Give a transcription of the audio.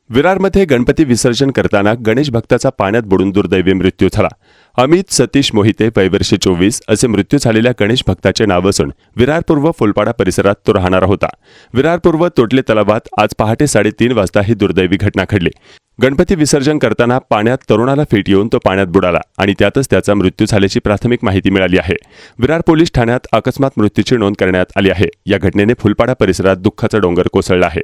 विरारमध्ये गणपती विसर्जन करताना गणेश भक्ताचा पाण्यात बुडून दुर्दैवी मृत्यू झाला। अमित सतीश मोहिते वय वर्ष 24 असे मृत्यू झालेल्या गणेश भक्ताचे नाव असून विरार पूर्व फुलपाडा परिसरात तो राहणारा होता। विरार पूर्व तोटले तलावात आज पहाटे 3:30 वाजता ही दुर्दैवी घटना घडली। गणपती विसर्जन करताना पाण्यात तरुणाला फिट येऊन तो पाण्यात बुडाला आणि त्यातच त्याचा मृत्यू झाल्याची प्राथमिक माहिती मिळाली आहे। विरार पोलीस ठाण्यात अकस्मात मृत्यूची नोंद करण्यात आली आहे। या घटनेने फुलपाडा परिसरात दुःखाचा डोंगर कोसळला आहे।